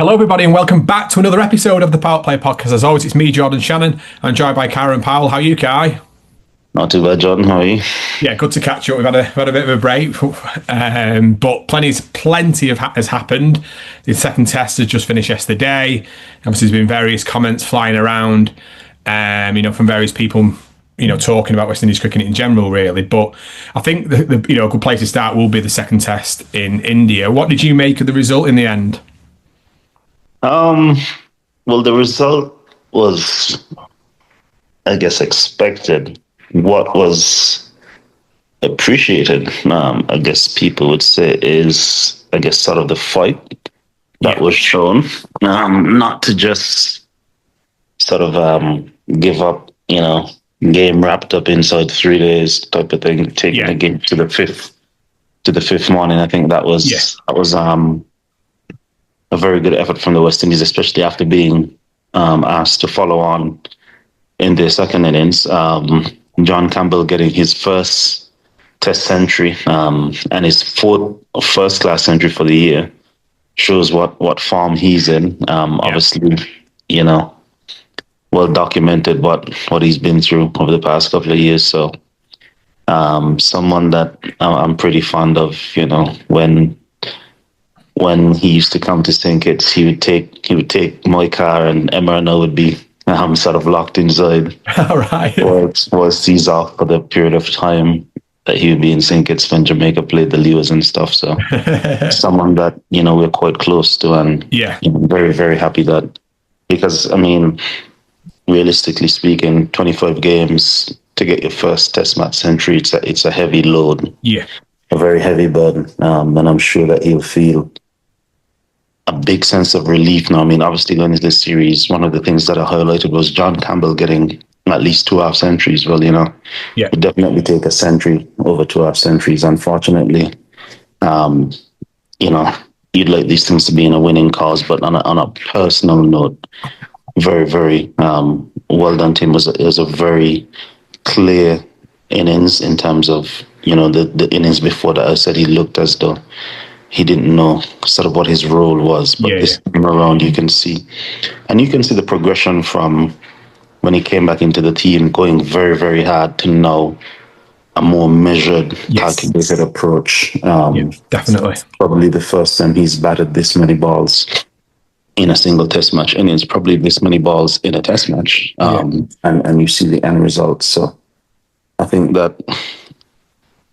Hello, everybody, and welcome back to another episode of the PowettPlay Podcast. As always, it's me, Jordan Shannon. I'm joined by Kieran Powell. How are you, Kai? Not too bad, Jordan. How are you? Yeah, good to catch up. We've had a bit of a break, but plenty has happened. The second test has just finished yesterday. Obviously, there's been various comments flying around, from various people, talking about West Indies cricket in general, really. But I think the a good place to start will be the second test in India. What did you make of the result in the end? Well, the result was, I guess, expected. What was appreciated, I guess people would say, is, sort of the fight that was shown. Not to just sort of give up, game wrapped up inside 3 days type of thing, taking the game to the fifth morning. I think that was a very good effort from the West Indies, especially after being asked to follow on in their second innings. John Campbell getting his first Test century and his fourth first-class century for the year shows what form he's in. Obviously, well documented what he's been through over the past couple of years. So, someone that I'm pretty fond of. When he used to come to St. he would take my car, and Emma and I would be sort of locked inside. All right. Was he's off for the period of time that he would be in St. Kitts when Jamaica played the Lewis and stuff. So someone that we're quite close to, and very, very happy that, because realistically speaking, 25 games to get your first Test match century, it's a heavy load. Yeah. A very heavy burden, and I'm sure that he'll feel a big sense of relief now. Obviously, going into this series, one of the things that I highlighted was John Campbell getting at least 2 half centuries. Well, would definitely take a century over 2 half centuries. Unfortunately, you'd like these things to be in a winning cause, but on a personal note, very, very well done to him. It was a very clear innings in terms of the innings before that. I said he looked as though he didn't know sort of what his role was, but this time around you can see the progression from when he came back into the team, going very, very hard, to now a more measured, calculated approach. Definitely. Probably the first time he's batted this many balls in a single Test match, and it's probably this many balls in a Test match. And you see the end result. So I think that,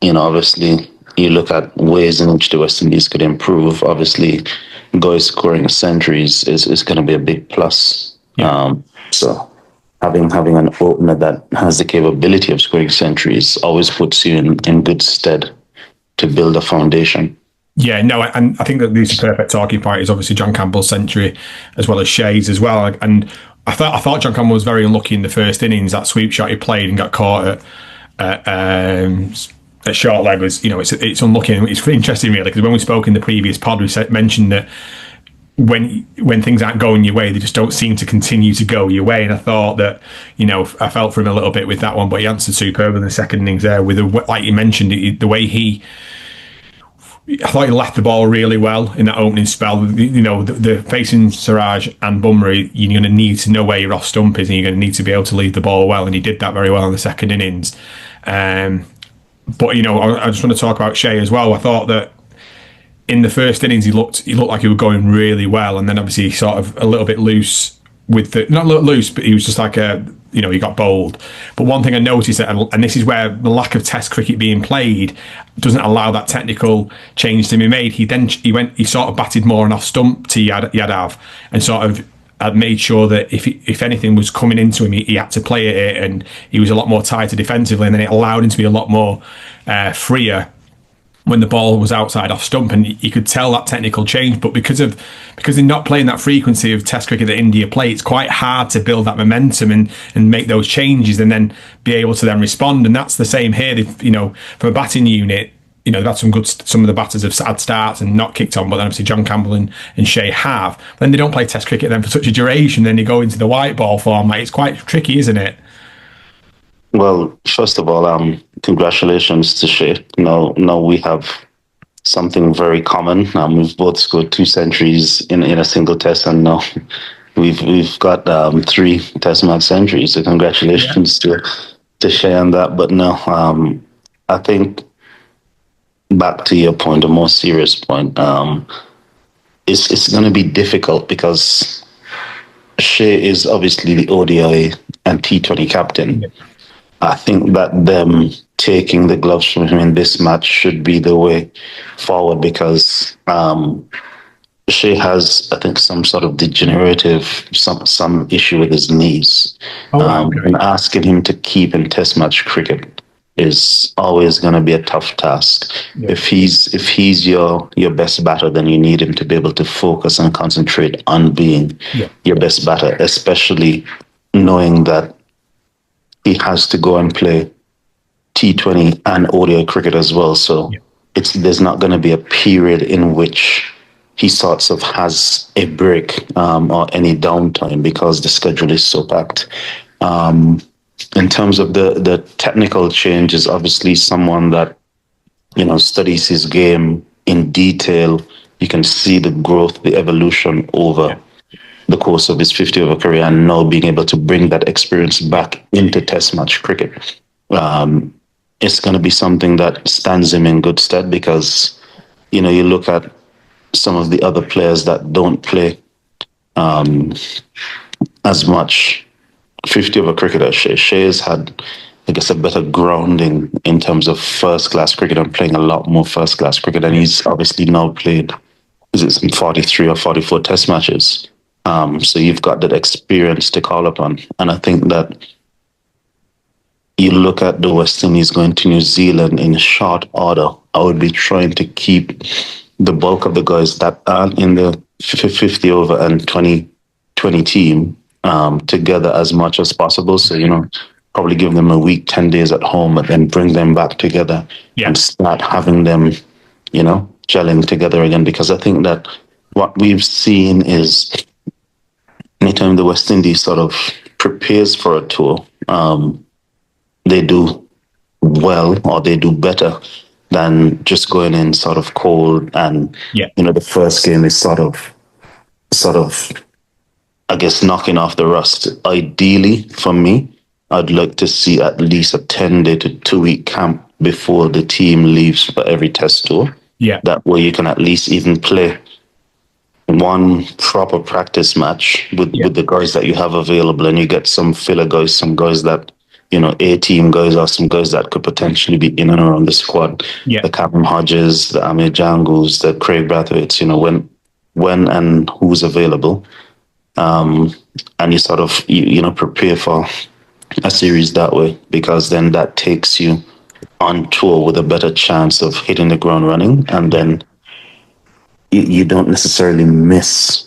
obviously, you look at ways in which the West Indies could improve. Obviously, guys scoring centuries is going to be a big plus. So having an opener that has the capability of scoring centuries always puts you in good stead to build a foundation. Yeah, no, and I think that these are perfect talking points. Obviously, John Campbell's century, as well as Shai's as well. And I thought John Campbell was very unlucky in the first innings. That sweep shot he played and got caught at short leg was, it's unlucky. It's interesting, really, because when we spoke in the previous pod, we mentioned that when things aren't going your way, they just don't seem to continue to go your way. And I thought that, I felt for him a little bit with that one, but he answered superb in the second innings there with, like you mentioned, the way I thought he left the ball really well in that opening spell. The facing Siraj and Bumrah, you're going to need to know where your off stump is, and you're going to need to be able to lead the ball well, and he did that very well in the second innings. But I just want to talk about Shai as well. I thought that in the first innings he looked like he was going really well, and then obviously sort of a little bit loose not a little loose, but he was just like he got bowled. But one thing I noticed, and this is where the lack of Test cricket being played doesn't allow that technical change to be made. He sort of batted more on off stump to Yadav, and sort of made sure that if anything was coming into him, he had to play it, and he was a lot more tighter defensively, and then it allowed him to be a lot more freer when the ball was outside off stump, and you could tell that technical change. But because they're not playing that frequency of Test cricket that India play, it's quite hard to build that momentum and make those changes and then be able to then respond. And that's the same here. From a batting unit, they've had some of the batters have had starts and not kicked on, but then obviously John Campbell and Shai have. Then they don't play Test cricket then for such a duration, then they go into the white ball format. It's quite tricky, isn't it? Well, first of all, congratulations to Shai. Now we have something very common. We've both scored 2 centuries in a single test, and now we've got 3 test match centuries. So congratulations to Shai on that. But no, I think back to your point, a more serious point. It's going to be difficult because Shai is obviously the ODI and T20 captain. Yeah. I think that them taking the gloves from him in this match should be the way forward because Shai has, I think, some sort of degenerative, some issue with his knees. Okay. And asking him to keep in Test match cricket is always going to be a tough task. Yeah. If he's your best batter, then you need him to be able to focus and concentrate on being your best batter, especially knowing that he has to go and play T20 and ODI cricket as well. So there's not going to be a period in which he sorts of has a break or any downtime because the schedule is so packed. In terms of the technical changes, obviously someone that studies his game in detail, you can see the growth, the evolution over the course of his 50-over career, and now being able to bring that experience back into Test match cricket. It's going to be something that stands him in good stead because, you look at some of the other players that don't play as much 50-over cricket as Shai. Shai has had, I guess, a better grounding in terms of first-class cricket and playing a lot more first-class cricket. And he's obviously now played, some 43 or 44 Test matches. So you've got that experience to call upon. And I think that you look at the West Indies going to New Zealand in short order, I would be trying to keep the bulk of the guys that are in the 50 over and 20 team together as much as possible. So, probably give them a week, 10 days at home, and then bring them back together and start having them, gelling together again. Because I think that what we've seen is anytime the West Indies sort of prepares for a tour, they do well or they do better than just going in sort of cold and, the first game is sort of, I guess, knocking off the rust. Ideally, for me, I'd like to see at least a 10-day to 2-week camp before the team leaves for every test tour. Yeah. That way you can at least even play one proper practice match with the guys that you have available, and you get some filler guys, some guys that, A-team guys or some guys that could potentially be in and around the squad. Yeah. The Cameron Hodges, the Amir Jangus, the Craig Brathwaite's, when and who's available. And you sort of, prepare for a series that way, because then that takes you on tour with a better chance of hitting the ground running. And then you don't necessarily miss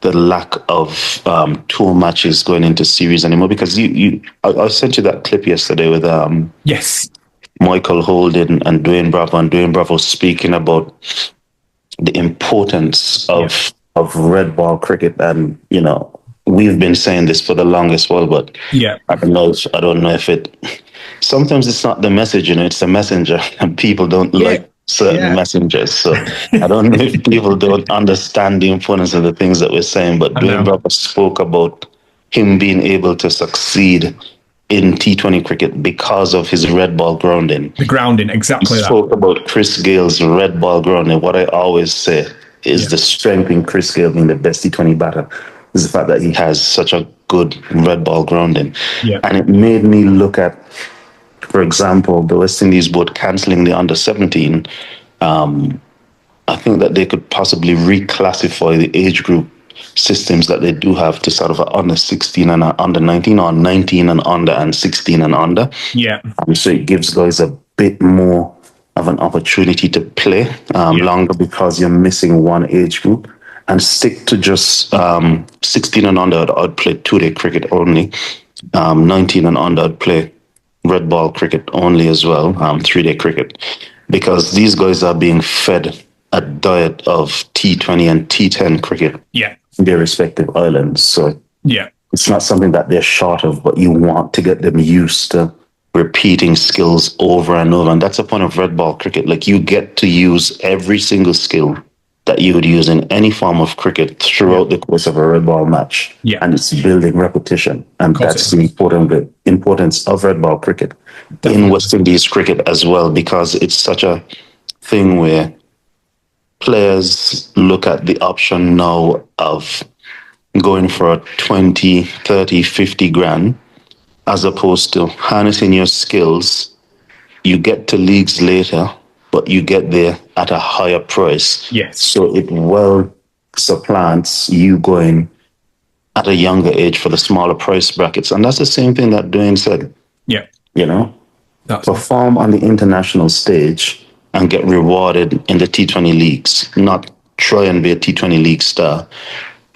the lack of tour matches going into series anymore, because I sent you that clip yesterday with Michael Holden and Dwayne Bravo speaking about the importance of red ball cricket. And we've been saying this for the longest while, but I don't know if it sometimes it's not the message, it's the messenger, and people don't like certain messengers. So I don't know if people don't understand the importance of the things that we're saying, but Dwayne Bravo spoke about him being able to succeed in T20 cricket because of his red ball grounding. The grounding, exactly. He spoke about Chris Gale's red ball grounding. What I always say is the strength in Chris Gale being the best T20 batter is the fact that he has such a good red ball grounding. Yeah. And it made me look at, for example, the West Indies board cancelling the under-17. I think that they could possibly reclassify the age group systems that they do have to sort of under 16 and under 19, or 19 and under and 16 and under. Yeah. So it gives guys a bit more of an opportunity to play longer, because you're missing one age group. And stick to just 16 and under, I'd play 2-day cricket only. 19 and under, I'd play red ball cricket only as well, 3-day cricket. Because these guys are being fed a diet of T20 and T10 cricket in their respective islands. So it's not something that they're short of, but you want to get them used to repeating skills over and over. And that's a point of red ball cricket. Like, you get to use every single skill that you would use in any form of cricket throughout the course of a red ball match. Yeah. And it's building repetition. And that's the importance of red ball cricket in West Indies cricket as well, because it's such a thing where players look at the option now of going for a 20, 30, 50 grand, as opposed to harnessing your skills. You get to leagues later, but you get there at a higher price. Yes. So it well supplants you going at a younger age for the smaller price brackets. And that's the same thing that Dwayne said. Yeah. You know, perform on the international stage and get rewarded in the T20 leagues, not try and be a T20 league star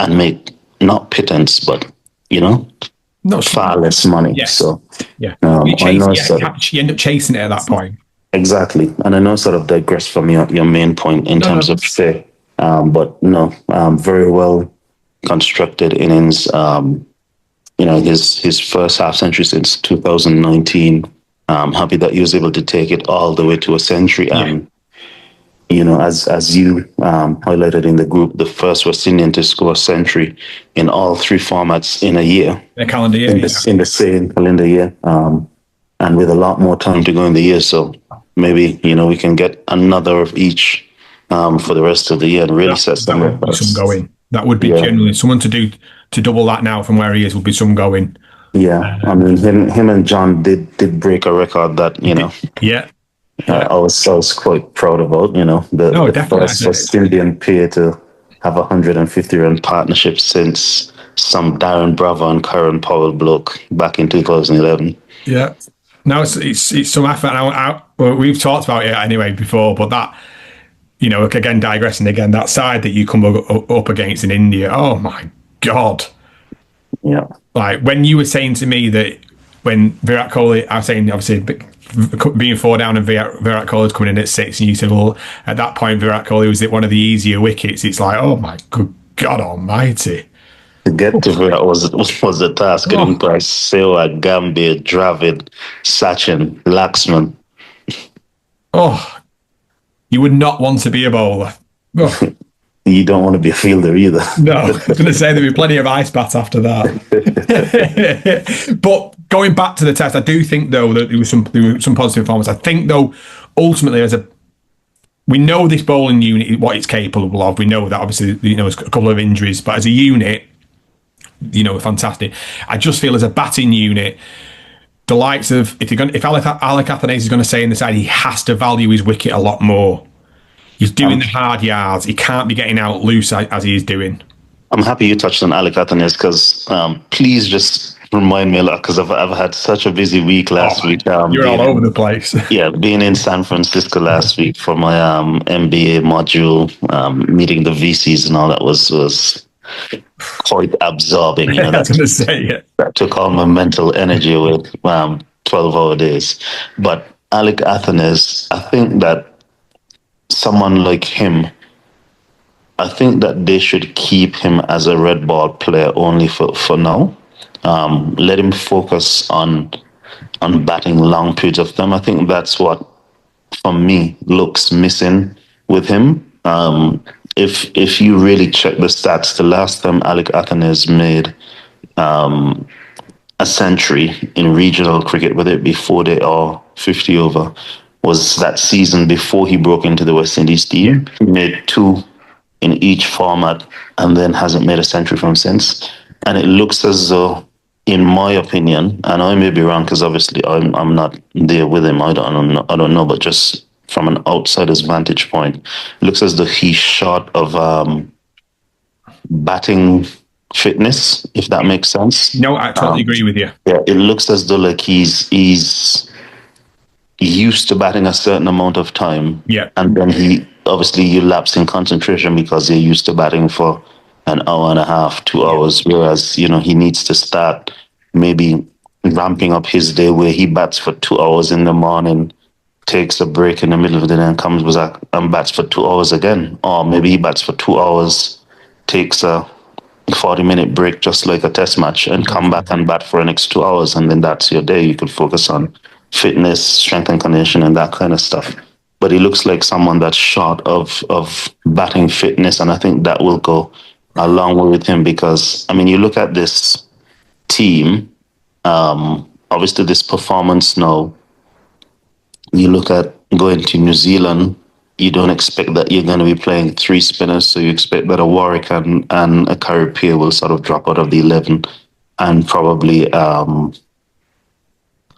and make not pittance, but, you know, far less money. Yes. So, yeah. I know you end up chasing it at that point. Exactly. And I know sort of digress from your main point in terms of say, but no, very well constructed innings. You know, his first half century since 2019. I'm happy that he was able to take it all the way to a century. And, you know, as you highlighted in the group, the first West Indian to score a century in all three formats in a year. A calendar year. In the same calendar year. And with a lot more time to go in the year. So maybe, you know, we can get another of each for the rest of the year and really set some going. That would be genuinely someone to double that now from where he is would be some going. Yeah, I mean, him and John did break a record that, you know. I was quite proud about, you know, the first West Indian peer to have 150-run partnership since some Darren Bravo and Kieran Powell bloke back in 2011. Yeah. No, it's some effort. Well, we've talked about it anyway before, but that, you know, again, digressing again, that side that you come up against in India, oh my God. Yeah. Like when you were saying to me that when Virat Kohli, I was saying obviously being 4 down and Virat Kohli's coming in at 6, and you said, well, at that point, Virat Kohli was one of the easier wickets. It's like, oh my good God almighty. To get to Virat was the task. Getting by Sehwag, Gambhir, Dravid, Sachin, Laxman. Oh, you would not want to be a bowler. Oh. You don't want to be a fielder either. No, I was going to say there'd be plenty of ice baths after that. But going back to the test, I do think though that there were some positive performance. I think though ultimately we know this bowling unit what it's capable of. We know that obviously, you know, there's a couple of injuries, but as a unit, you know, fantastic. I just feel as a batting unit, the likes of if Alec Athanaze is going to stay in the side, he has to value his wicket a lot more. He's doing the hard yards. He can't be getting out loose as he is doing. I'm happy you touched on Alec Athanaze because please just remind me a lot because I've had such a busy week last week. You're all over the place. Yeah, being in San Francisco last week for my MBA module, meeting the VCs and all that was quite absorbing. You know, I was going to say it. That took all my mental energy away. 12-hour days. But Alec Athanaze, I think that someone like him, I think that they should keep him as a red ball player only for now. Let him focus on batting long periods of time. I think that's what, for me, looks missing with him. If you really check the stats, the last time Alec Athanaze made a century in regional cricket, whether it be 40 or 50 over, was that season before he broke into the West Indies team. He made 2 in each format and then hasn't made a century from since. And it looks as though, in my opinion, and I may be wrong because obviously I'm not there with him, I don't know, but just from an outsider's vantage point, it looks as though he's short of batting fitness, if that makes sense. No, I totally agree with you. Yeah, it looks as though like he's used to batting a certain amount of time. Yeah. And then you lapse in concentration because you're used to batting for an hour and a half, 2 hours, whereas, you know, he needs to start maybe ramping up his day where he bats for 2 hours in the morning, takes a break in the middle of the day and comes back and bats for 2 hours again. Or maybe he bats for 2 hours, takes a 40-minute break just like a test match and come back and bat for the next 2 hours, and then that's your day. You could focus on fitness, strength and conditioning, and that kind of stuff. But he looks like someone that's short of batting fitness, and I think that will go a long way with him because, I mean, you look at this team, obviously this performance now, you look at going to New Zealand, you don't expect that you're going to be playing three spinners, so you expect that a Warwick and a Carripier will sort of drop out of the 11 and probably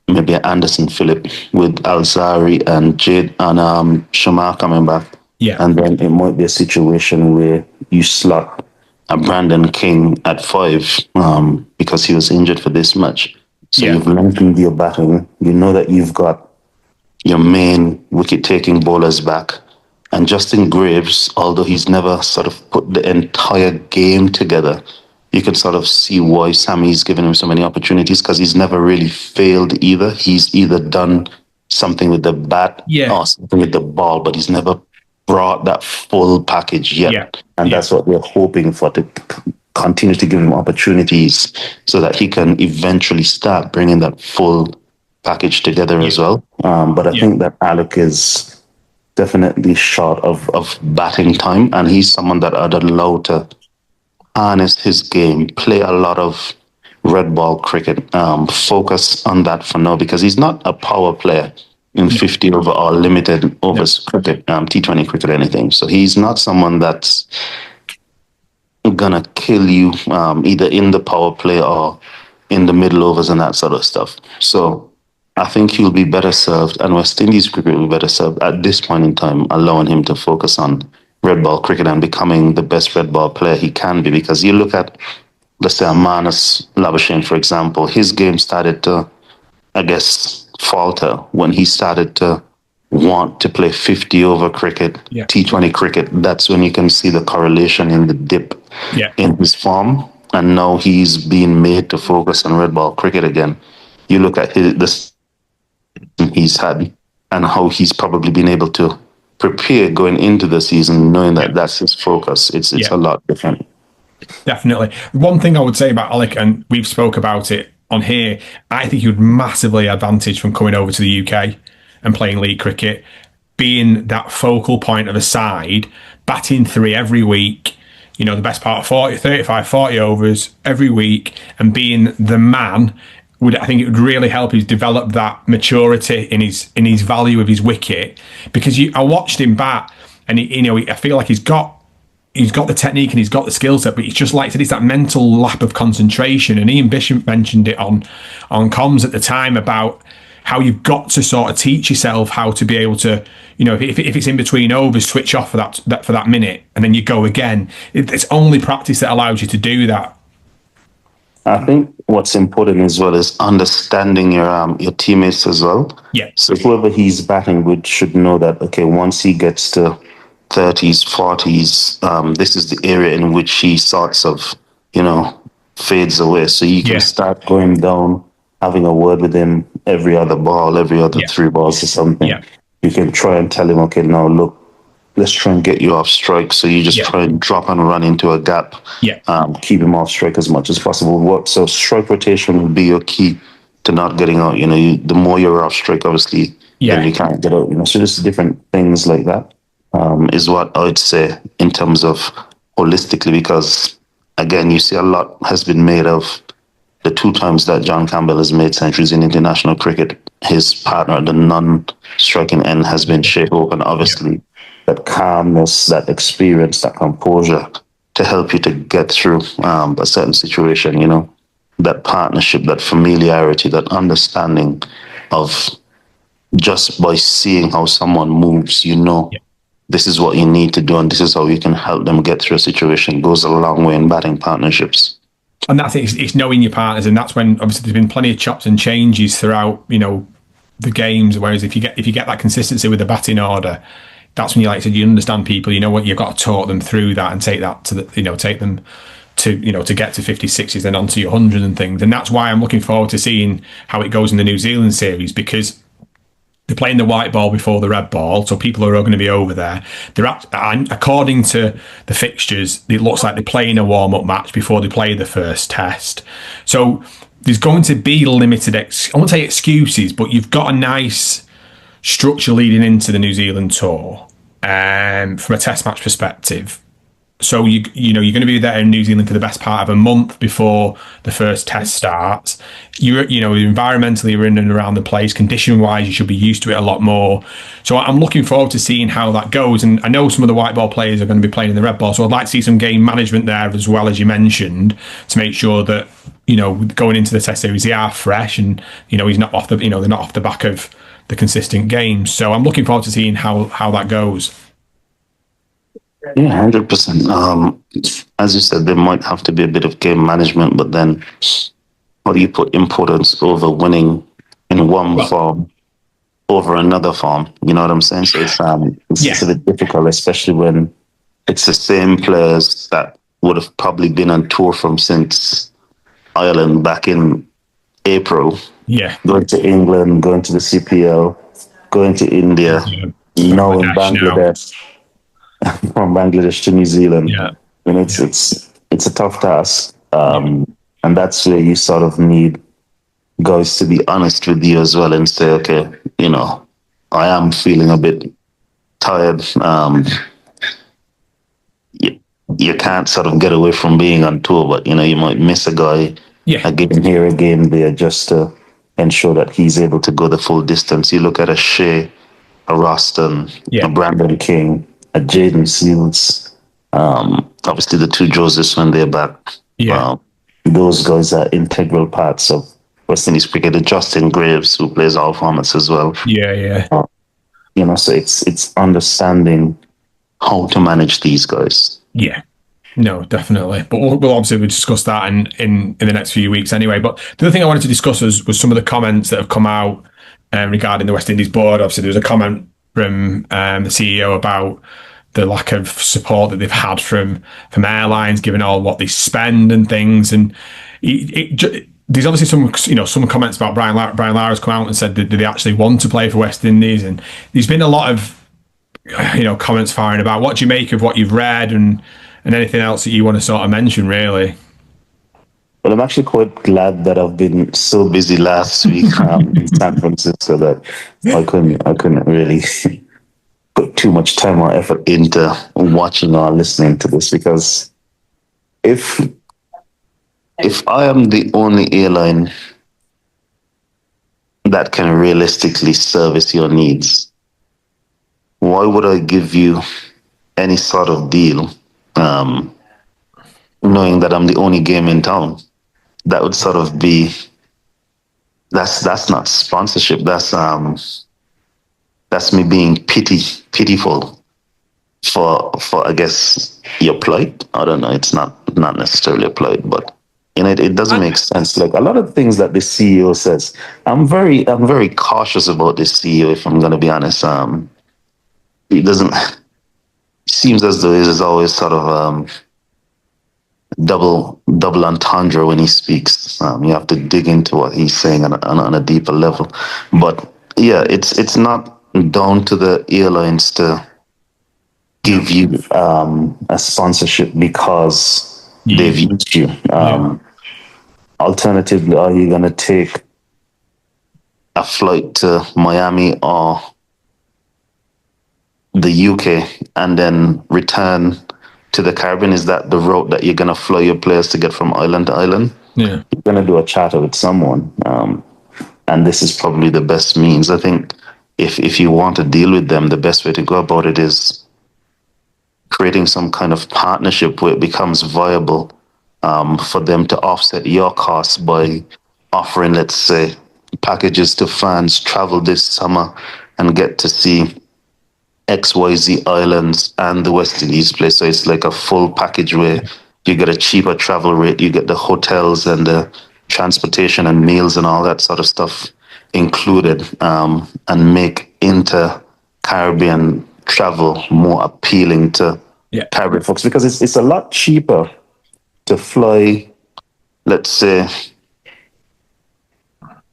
maybe Anderson Phillip with Alzari and Jade and Shamar coming back. Yeah. And then it might be a situation where you slot a Brandon King at 5 because he was injured for this match. So you've lengthened your batting. You know that you've got your main wicket-taking bowlers back. And Justin Graves, although he's never sort of put the entire game together, you can sort of see why Sammy's given him so many opportunities because he's never really failed either. He's either done something with the bat or something with the ball, but he's never brought that full package yet. And that's what we're hoping for, to continue to give him opportunities so that he can eventually start bringing that full package together as well. But I think that Alec is definitely short of batting time, and he's someone that I'd allow to harness his game, play a lot of red ball cricket, focus on that for now because he's not a power player in 50 over or limited overs cricket, T20 cricket, anything. So he's not someone that's gonna kill you either in the power play or in the middle overs and that sort of stuff. So I think he'll be better served, and West Indies cricket will be better served at this point in time, allowing him to focus on red ball cricket and becoming the best red ball player he can be. Because you look at, let's say, Manas Labuschagne, for example, his game started to, I guess, falter when he started to want to play 50 over cricket, T20 cricket. That's when you can see the correlation in the dip in his form. And now he's being made to focus on red ball cricket again. You look at this he's had and how he's probably been able to prepare going into the season, knowing that that's his focus. It's a lot different. Definitely. One thing I would say about Alec, and we've spoke about it on here, I think he would massively advantage from coming over to the UK and playing league cricket, being that focal point of a side, batting 3 every week, you know, the best part of 40, 35, 40 overs every week, and being the man. I think it would really help him develop that maturity in his value of his wicket, because I watched him bat, and I feel like he's got the technique and he's got the skill set, but it's just like I said, it's that mental lap of concentration. And Ian Bishop mentioned it on comms at the time about how you've got to sort of teach yourself how to be able to, if it's in between overs, switch off for that minute and then you go again. It's only practice that allows you to do that. I think what's important as well is understanding your teammates as well. Yeah. So whoever he's batting with should know that, okay, once he gets to 30s, 40s, this is the area in which he sorts of, fades away. So you can start going down, having a word with him every other ball, every other 3 balls or something. Yeah. You can try and tell him, okay, now look, let's try and get you off strike. So you just try and drop and run into a gap. Yeah. Keep him off strike as much as possible. So strike rotation will be your key to not getting out. The more you're off strike, obviously, then you can't get out. So just different things like that is what I would say in terms of holistically, because again, you see a lot has been made of the 2 times that John Campbell has made centuries in international cricket. His partner at the non-striking end has been Shai Hope, and obviously that calmness, that experience, that composure to help you to get through a certain situation, that partnership, that familiarity, that understanding of just by seeing how someone moves, this is what you need to do and this is how you can help them get through a situation goes a long way in batting partnerships. And that's it, it's knowing your partners, and that's when obviously there's been plenty of chops and changes throughout, the games. Whereas if you get that consistency with the batting order, that's when you understand people. You know what, you've got to talk them through that and take that to take them to to get to 50s, 60s, then onto your 100 and things. And that's why I'm looking forward to seeing how it goes in the New Zealand series, because they're playing the white ball before the red ball, so people are all going to be over there. According to the fixtures, it looks like they're playing a warm-up match before they play the first test. So there's going to be limited, I won't say excuses, but you've got a nice structure leading into the New Zealand tour from a test match perspective. So you know you're going to be there in New Zealand for the best part of a month before the first test starts. Environmentally you're in and around the place. Condition wise, you should be used to it a lot more. So I'm looking forward to seeing how that goes. And I know some of the white ball players are going to be playing in the red ball, so I'd like to see some game management there as well, as you mentioned, to make sure that going into the test series they are fresh and he's not off the they're not off the back of the consistent games. So I'm looking forward to seeing how that goes. Yeah, 100%. As you said, there might have to be a bit of game management, but then how do you put importance over winning in one form over another form? You know what I'm saying? So it's a bit difficult, especially when it's the same players that would have probably been on tour from since Ireland back in April. Yeah. Going to England, going to the CPL, going to India, now in Bangladesh. From Bangladesh to New Zealand, it's a tough task, and that's where you sort of need guys to be honest with you as well and say, okay, I am feeling a bit tired. You can't sort of get away from being on tour, but you might miss a guy, a game here, a game there, just to ensure that he's able to go the full distance. You look at a Shai, a Roston, a Brandon King, a Jaden Seals, obviously the two Josephs when they're back. Those guys are integral parts of West Indies cricket. Justin Graves, who plays all formats as well. So it's understanding how to manage these guys. Yeah. No, definitely. But we'll obviously discuss that in the next few weeks anyway. But the other thing I wanted to discuss was some of the comments that have come out regarding the West Indies board. Obviously, there was a comment from the CEO about the lack of support that they've had from airlines, given all what they spend and things. And there's obviously some comments about Brian Lara has come out and said that do they actually want to play for West Indies? And there's been a lot of comments firing about. What do you make of what you've read and anything else that you want to sort of mention, really? Well, I'm actually quite glad that I've been so busy last week in San Francisco that I couldn't really put too much time or effort into watching or listening to this, because if I am the only airline that can realistically service your needs, why would I give you any sort of deal knowing that I'm the only game in town? That would sort of be, that's not sponsorship. That's me being pitiful for I guess your plight. I don't know. It's not necessarily a plight, but it doesn't make sense. Like a lot of things that the CEO says, I'm very cautious about this CEO. If I'm going to be honest, it doesn't. It seems as though there's always sort of double entendre when he speaks. You have to dig into what he's saying on a deeper level. But yeah, it's not down to the airlines to give you a sponsorship because they've used you. Alternatively, are you going to take a flight to Miami or the UK and then return to the Caribbean? Is that the route that you're going to fly your players to get from island to island? Yeah. You're going to do a charter with someone. And this is probably the best means. I think if you want to deal with them, the best way to go about it is creating some kind of partnership where it becomes viable for them to offset your costs by offering, let's say, packages to fans, travel this summer and get to see XYZ islands and the West Indies play. So it's like a full package where you get a cheaper travel rate, you get the hotels and the transportation and meals and all that sort of stuff included, and make inter-Caribbean travel more appealing to Caribbean folks, because it's a lot cheaper to fly, let's say,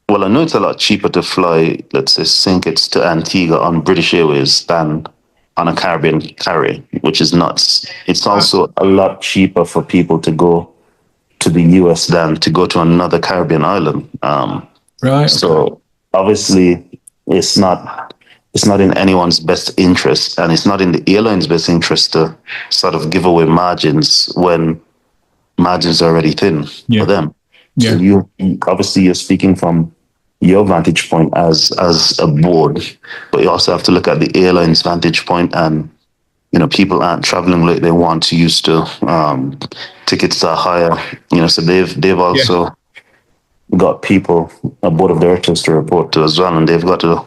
well, I know it's a lot cheaper to fly, let's say, St. Kitts to Antigua on British Airways than on a Caribbean carrier, which is nuts. It's also a lot cheaper for people to go to the US than to go to another Caribbean island. Right. Okay. So obviously, it's not in anyone's best interest, and it's not in the airline's best interest to sort of give away margins when margins are already thin Yeah. for them. Yeah. So you're speaking from your vantage point as a board, but you also have to look at the airline's vantage point, and people aren't traveling like they want to used to. Tickets are higher, so they've also got people, a board of directors to report to as well, and they've got to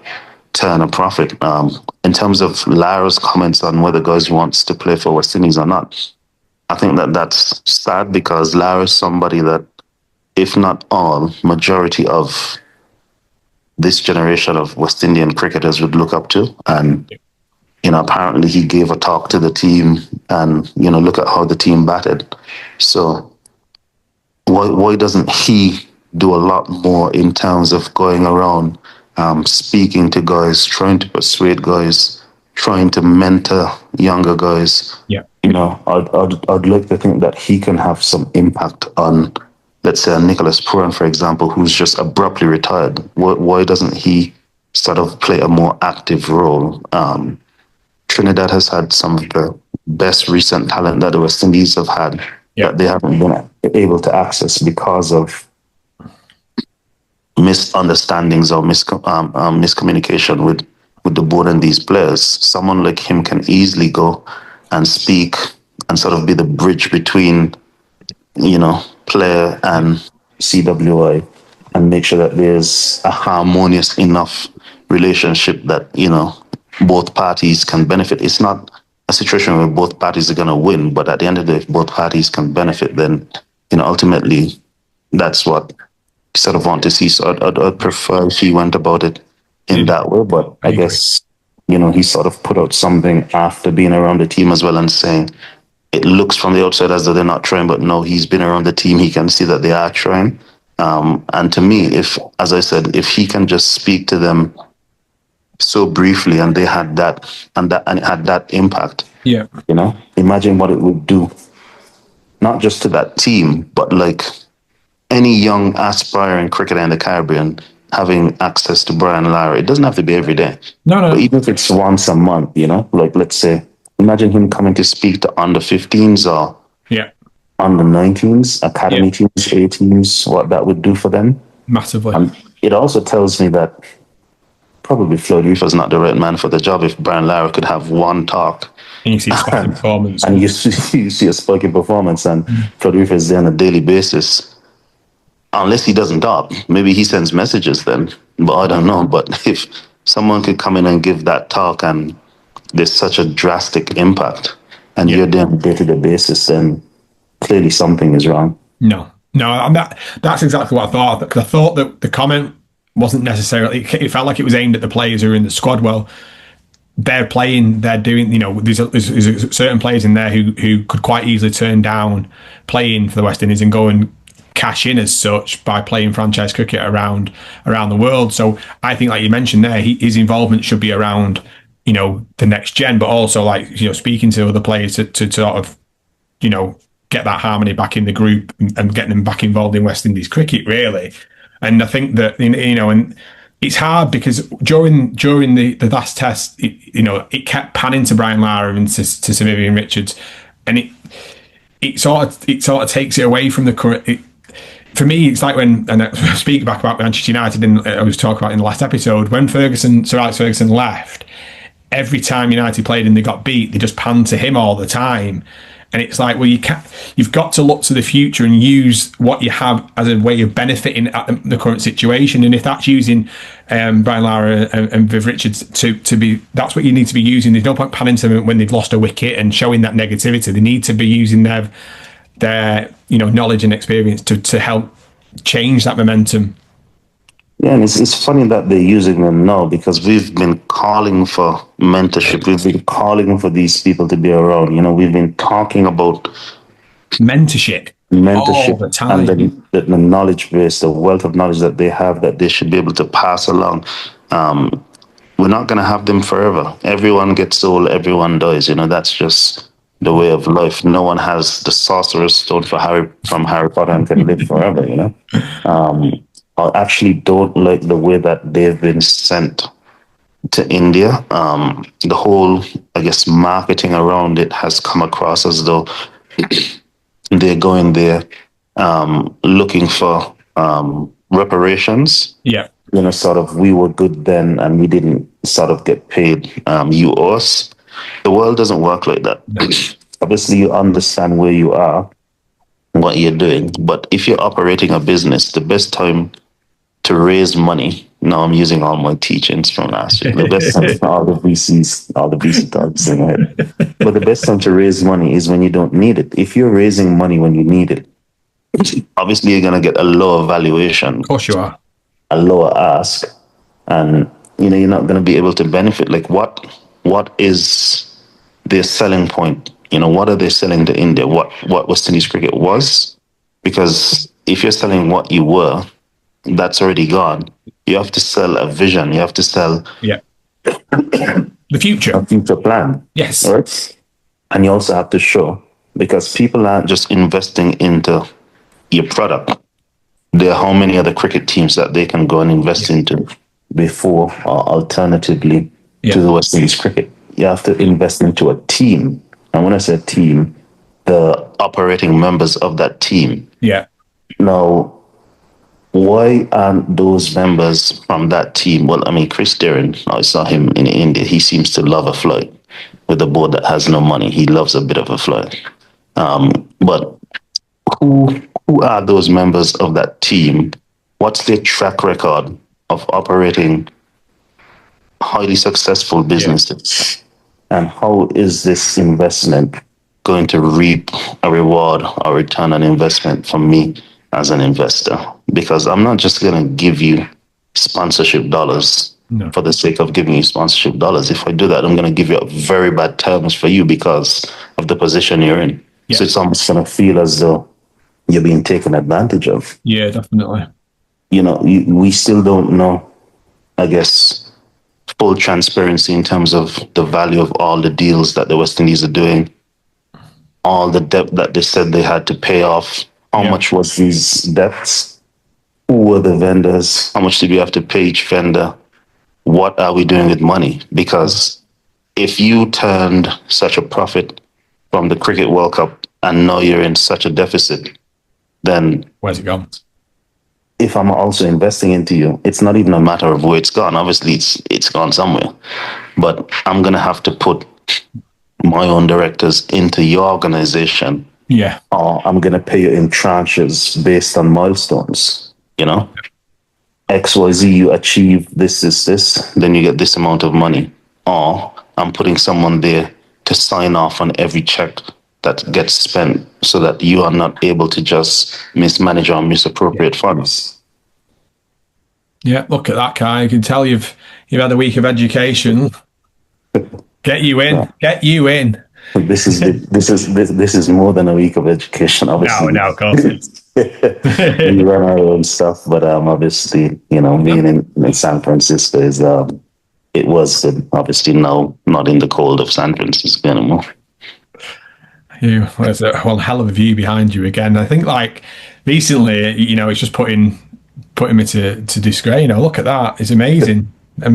turn a profit. In terms of Lara's comments on whether guys wants to play for West Indies or not, I think that's sad, because Lara's somebody that, if not all, majority of this generation of West Indian cricketers would look up to. And, apparently he gave a talk to the team, and, look at how the team batted. So why doesn't he do a lot more in terms of going around, speaking to guys, trying to persuade guys, trying to mentor younger guys? Yeah. I'd like to think that he can have some impact on, let's say, Nicholas Puran, for example, who's just abruptly retired. Why doesn't he sort of play a more active role? Trinidad has had some of the best recent talent that the West Indies have had that they haven't been able to access because of misunderstandings or miscommunication with the board and these players. Someone like him can easily go and speak and sort of be the bridge between, player and CWI, and make sure that there's a harmonious enough relationship that, both parties can benefit. It's not a situation where both parties are going to win, but at the end of the day, if both parties can benefit, then, ultimately that's what I sort of want to see. So I'd prefer if he went about it in that way, but I guess, he sort of put out something after being around the team as well, and saying it looks from the outside as though they're not trying, but no, he's been around the team. He can see that they are trying. And to me, as I said, if he can just speak to them so briefly, and they had that, and it had that impact. Yeah. Imagine what it would do, not just to that team, but like any young aspiring cricketer in the Caribbean having access to Brian Lara. It doesn't have to be every day. No. But even if it's once a month, like, let's say, imagine him coming to speak to under 15s or under 19s, academy teams, A teams, what that would do for them. Massively. And it also tells me that probably Floyd Reefer's not the right man for the job. If Brian Lara could have one talk, and you see a spiky performance, and you see a spiky performance, and Floyd Reefer is there on a daily basis, unless he doesn't talk, maybe he sends messages then, but I don't know. But if someone could come in and give that talk, and there's such a drastic impact, and you're there on a day-to-day basis, then clearly something is wrong. No, and that's exactly what I thought, because I thought that the comment wasn't necessarily, it felt like it was aimed at the players who are in the squad. Well, they're playing, they're doing, there's certain players in there who could quite easily turn down playing for the West Indies and go and cash in as such by playing franchise cricket around the world. So I think, like you mentioned there, his involvement should be around, the next gen, but also like, speaking to other players to sort of, get that harmony back in the group and getting them back involved in West Indies cricket, really. And I think that, and it's hard because during the last test, it kept panning to Brian Lara and to Sir Vivian Richards, and it sort of takes it away from the current. For me, it's like when, and I speak back about Manchester United, and I was talking about in the last episode, when Sir Alex Ferguson left, every time United played and they got beat, they just panned to him all the time. And it's like, well, you've got to look to the future and use what you have as a way of benefiting at the current situation. And if that's using Brian Lara and Viv Richards to be, that's what you need to be using. There's no point panning to them when they've lost a wicket and showing that negativity. They need to be using their knowledge and experience to help change that momentum. Yeah, and it's funny that they're using them now, because we've been calling for mentorship. We've been calling for these people to be around. We've been talking about mentorship all the time, and the knowledge base, the wealth of knowledge that they have, that they should be able to pass along. We're not going to have them forever. Everyone gets old, everyone dies. That's just the way of life. No one has the sorcerer's stone from Harry Potter and can live forever, you know. I actually don't like the way that they've been sent to India. The whole, I guess, marketing around it has come across as though they're going there looking for reparations. Yeah. You know, sort of, we were good then and we didn't sort of get paid, you owe us. The world doesn't work like that. No. Obviously, you understand where you are, what you're doing. But if you're operating a business, the best time to raise money, now I'm using all my teachings from last year, the best time for all the VC talks in it. But the best time to raise money is when you don't need it. If you're raising money when you need it, obviously you're going to get a lower valuation. Of course you are. A lower ask, and you know you're not going to be able to benefit. Like what is their selling point? You know, what are they selling to India? What West Indies cricket was? Because if you're selling what you were, that's already gone. You have to sell a vision. You have to sell the future, a future plan. Yes, right. And you also have to show, because people aren't just investing into your product. There are how many other cricket teams that they can go and invest into before or alternatively to the West Indies cricket. You have to invest into a team. And when I say team, the operating members of that team. Yeah. Now, why aren't those members from that team? Well, I mean, Chris Darren, I saw him in India. He seems to love a flight with a board that has no money. He loves a bit of a flight. But who are those members of that team? What's their track record of operating highly successful businesses? And how is this investment going to reap a reward or return on investment from me as an investor? Because I'm not just going to give you sponsorship dollars for the sake of giving you sponsorship dollars. If I do that, I'm going to give you very bad terms for you because of the position you're in. Yeah. So it's almost going to feel as though you're being taken advantage of. Yeah, definitely. You know, we still don't know, I guess, full transparency in terms of the value of all the deals that the West Indies are doing, all the debt that they said they had to pay off. How much was these debts? Who were the vendors? How much did we have to pay each vendor? What are we doing with money? Because if you turned such a profit from the Cricket World Cup and now you're in such a deficit, then where's it gone? If I'm also investing into you, it's not even a matter of where it's gone. Obviously, it's gone somewhere. But I'm going to have to put my own directors into your organization. Yeah. Or I'm going to pay you in tranches based on milestones, you know? XYZ, you achieve this, then you get this amount of money. Or I'm putting someone there to sign off on every check that gets spent so that you are not able to just mismanage or misappropriate funds. Yeah, look at that, Kai. I can tell you've had a week of education. Get you in. Yeah. Get you in. This is more than a week of education, obviously. No, of course it's. We run our own stuff, but obviously, you know, being in San Francisco is it was good. Obviously now not in the cold of San Francisco anymore. There's a hell of a view behind you again. I think like recently, you know, it's just putting me to disgrace. You know, look at that. It's amazing. But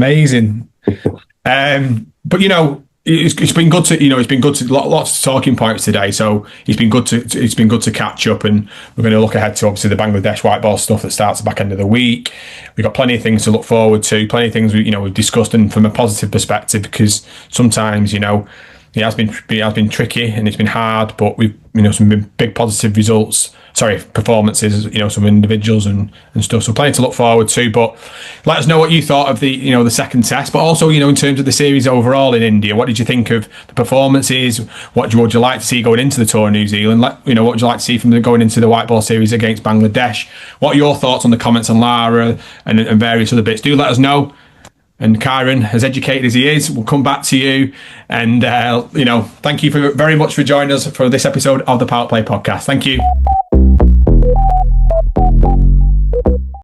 you know, it's been good to, you know, it's been good to lots of talking points today. So it's been good to catch up, and we're going to look ahead to obviously the Bangladesh white ball stuff that starts the back end of the week. We've got plenty of things to look forward to, plenty of things we've discussed, and from a positive perspective, because sometimes, you know, it has been tricky and it's been hard, but we've, you know, some big positive performances, you know, some individuals and stuff. So plenty to look forward to. But let us know what you thought of the second test, but also, you know, in terms of the series overall in India, what did you think of the performances? What would you like to see going into the tour in New Zealand? What would you like to see from going into the white ball series against Bangladesh? What are your thoughts on the comments on Lara and various other bits? Do let us know. And Kieran, as educated as he is, will come back to you. And, thank you very much for joining us for this episode of the PowettPlay Podcast. Thank you.